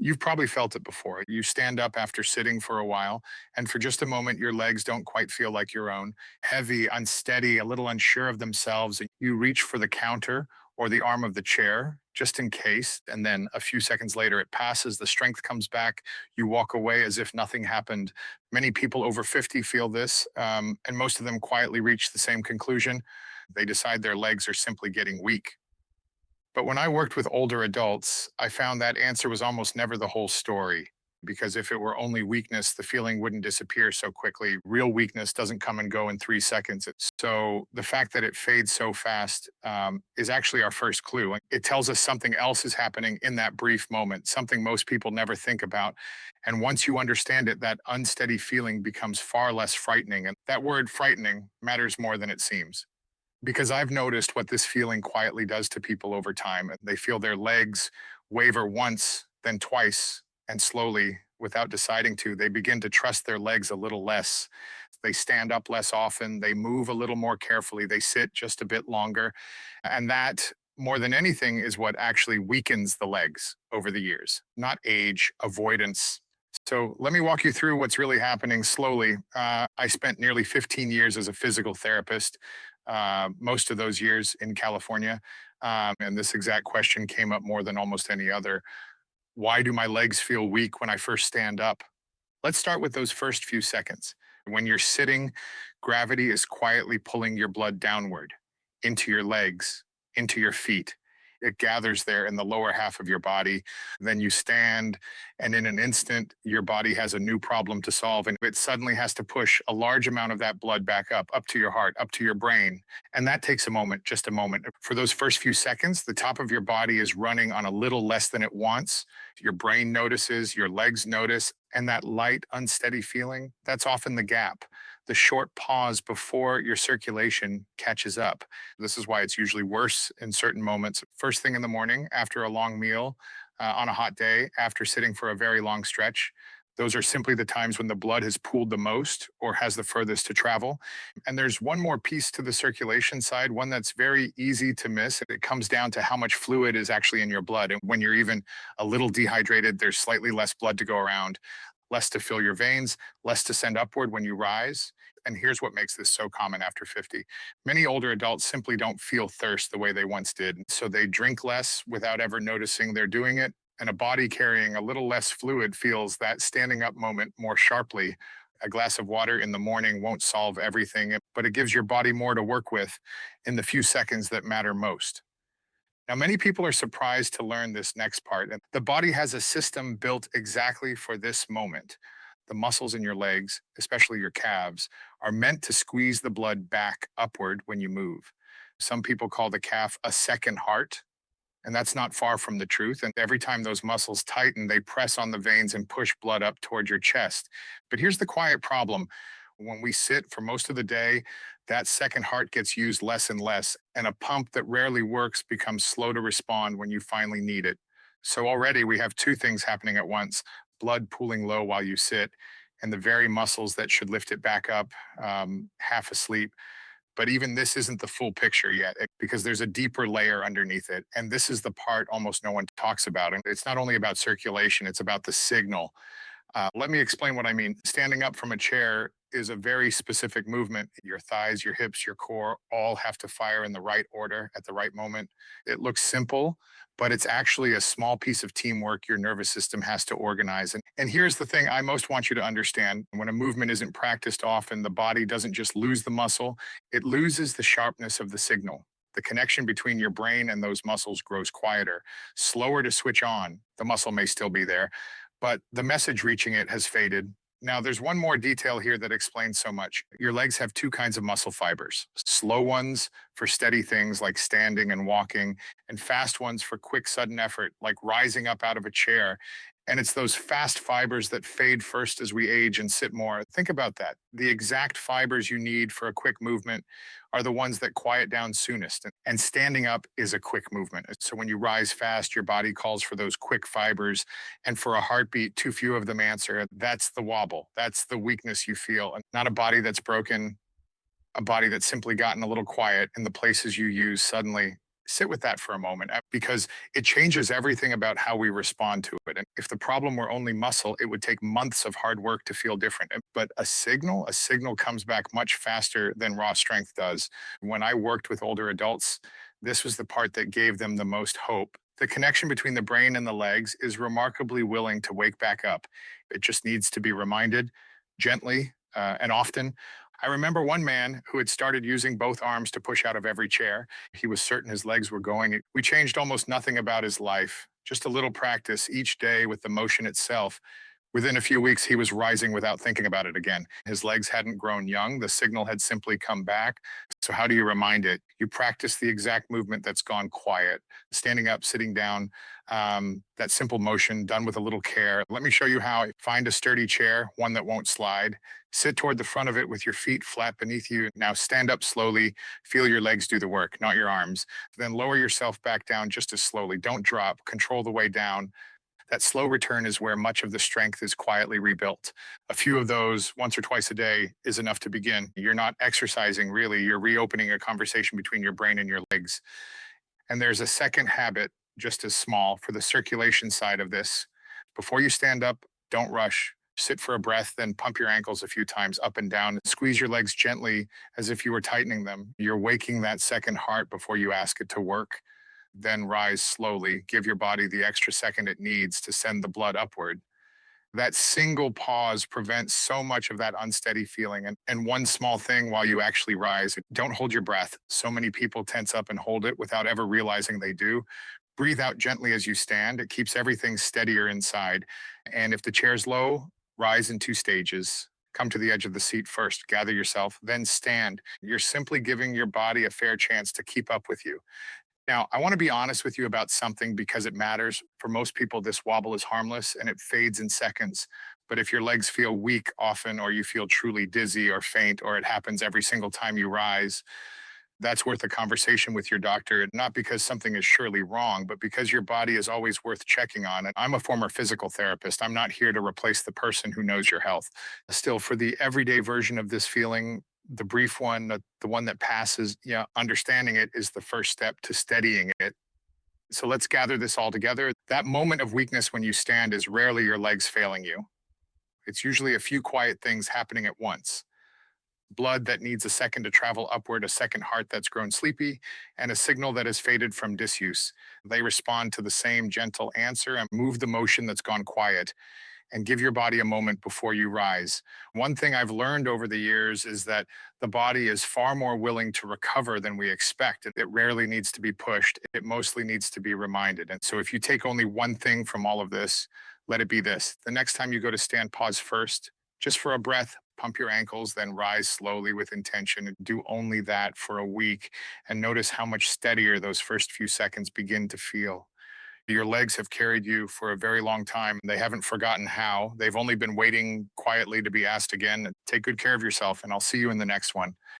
You've probably felt it before. You stand up after sitting for a while, and for just a moment, your legs don't quite feel like your own. Heavy, unsteady, a little unsure of themselves. And you reach for the counter or the arm of the chair just in case. And then a few seconds later, it passes. The strength comes back. You walk away as if nothing happened. Many people over 50 feel this, and most of them quietly reach the same conclusion. They decide their legs are simply getting weak. But when I worked with older adults, I found that answer was almost never the whole story. Because if it were only weakness, the feeling wouldn't disappear so quickly. Real weakness doesn't come and go in 3 seconds. So the fact that it fades so fast is actually our first clue. It tells us something else is happening in that brief moment, something most people never think about. And once you understand it, that unsteady feeling becomes far less frightening. And that word frightening matters more than it seems because I've noticed what this feeling quietly does to people over time. They feel their legs waver once, then twice, and slowly, without deciding to, they begin to trust their legs a little less. They stand up less often, they move a little more carefully, they sit just a bit longer. And that, more than anything, is what actually weakens the legs over the years, not age, avoidance. So let me walk you through what's really happening slowly. I spent nearly 15 years as a physical therapist, most of those years in California. And this exact question came up more than almost any other. Why do my legs feel weak when I first stand up? Let's start with those first few seconds. When you're sitting, gravity is quietly pulling your blood downward into your legs, into your feet. It gathers there in the lower half of your body. Then you stand, and in an instant, your body has a new problem to solve. And it suddenly has to push a large amount of that blood back up to your heart, up to your brain. And that takes a moment, just a moment. For those first few seconds, the top of your body is running on a little less than it wants. Your brain notices, your legs notice, and that light, unsteady feeling, that's often the gap, the short pause before your circulation catches up. This is why it's usually worse in certain moments. First thing in the morning, after a long meal, on a hot day, after sitting for a very long stretch. Those are simply the times when the blood has pooled the most or has the furthest to travel. And there's one more piece to the circulation side, one that's very easy to miss. It comes down to how much fluid is actually in your blood. And when you're even a little dehydrated, there's slightly less blood to go around, less to fill your veins, less to send upward when you rise. And here's what makes this so common after 50. Many older adults simply don't feel thirst the way they once did. So they drink less without ever noticing they're doing it. And a body carrying a little less fluid feels that standing up moment more sharply. A glass of water in the morning won't solve everything, but it gives your body more to work with in the few seconds that matter most. Now, many people are surprised to learn this next part. And the body has a system built exactly for this moment. The muscles in your legs, especially your calves, are meant to squeeze the blood back upward when you move. Some people call the calf a second heart, and that's not far from the truth. And every time those muscles tighten, they press on the veins and push blood up toward your chest. But here's the quiet problem. When we sit for most of the day, that second heart gets used less and less, and a pump that rarely works becomes slow to respond when you finally need it. So already we have two things happening at once: blood pooling low while you sit, and the very muscles that should lift it back up, half asleep. But even this isn't the full picture yet because there's a deeper layer underneath it. And this is the part almost no one talks about. And it's not only about circulation, it's about the signal. Let me explain what I mean. Standing up from a chair is a very specific movement. Your thighs, your hips, your core all have to fire in the right order at the right moment. It looks simple, but it's actually a small piece of teamwork your nervous system has to organize. And here's the thing I most want you to understand. When a movement isn't practiced often, the body doesn't just lose the muscle, it loses the sharpness of the signal. The connection between your brain and those muscles grows quieter, slower to switch on. The muscle may still be there, but the message reaching it has faded. Now, there's one more detail here that explains so much. Your legs have two kinds of muscle fibers: slow ones for steady things like standing and walking, and fast ones for quick, sudden effort, like rising up out of a chair. And it's those fast fibers that fade first as we age and sit more. Think about that. The exact fibers you need for a quick movement are the ones that quiet down soonest. And standing up is a quick movement. So when you rise fast, your body calls for those quick fibers. And for a heartbeat, too few of them answer. That's the wobble. That's the weakness you feel. And not a body that's broken, a body that's simply gotten a little quiet in the places you use suddenly. Sit with that for a moment because it changes everything about how we respond to it. And if the problem were only muscle, it would take months of hard work to feel different. But a signal comes back much faster than raw strength does. When I worked with older adults, this was the part that gave them the most hope. The connection between the brain and the legs is remarkably willing to wake back up. It just needs to be reminded gently and often. I remember one man who had started using both arms to push out of every chair. He was certain his legs were going. We changed almost nothing about his life, just a little practice each day with the motion itself. Within a few weeks, he was rising without thinking about it again. His legs hadn't grown young. The signal had simply come back. So, how do you remind it? You practice the exact movement that's gone quiet, standing up, sitting down, that simple motion done with a little care. Let me show you how. Find a sturdy chair, one that won't slide. Sit toward the front of it with your feet flat beneath you. Now stand up slowly. Feel your legs do the work, not your arms. Then lower yourself back down just as slowly. Don't drop. Control the way down. That slow return is where much of the strength is quietly rebuilt. A few of those once or twice a day is enough to begin. You're not exercising really, you're reopening a conversation between your brain and your legs. And there's a second habit, just as small, for the circulation side of this. Before you stand up, don't rush. Sit for a breath, then pump your ankles a few times up and down. Squeeze your legs gently as if you were tightening them. You're waking that second heart before you ask it to work. Then rise slowly. Give your body the extra second it needs to send the blood upward. That single pause prevents so much of that unsteady feeling. And one small thing while you actually rise, don't hold your breath. So many people tense up and hold it without ever realizing they do. Breathe out gently as you stand. It keeps everything steadier inside. And if the chair's low, rise in two stages. Come to the edge of the seat first, gather yourself, then stand. You're simply giving your body a fair chance to keep up with you. Now, I want to be honest with you about something because it matters. For most people, this wobble is harmless and it fades in seconds. But if your legs feel weak often, or you feel truly dizzy or faint, or it happens every single time you rise, that's worth a conversation with your doctor, not because something is surely wrong, but because your body is always worth checking on. And I'm a former physical therapist. I'm not here to replace the person who knows your health. Still, for the everyday version of this feeling, the brief one, the one that passes, yeah, understanding it is the first step to steadying it. So let's gather this all together. That moment of weakness when you stand is rarely your legs failing you. It's usually a few quiet things happening at once: blood that needs a second to travel upward, a second heart that's grown sleepy, and a signal that has faded from disuse. They respond to the same gentle answer and move the motion that's gone quiet, and give your body a moment before you rise. One thing I've learned over the years is that the body is far more willing to recover than we expect. It rarely needs to be pushed, it mostly needs to be reminded. And so, if you take only one thing from all of this, let it be this: the next time you go to stand, pause first, just for a breath, pump your ankles, then rise slowly with intention. And do only that for a week. And notice how much steadier those first few seconds begin to feel. Your legs have carried you for a very long time. They haven't forgotten how. They've only been waiting quietly to be asked again. Take good care of yourself, and I'll see you in the next one.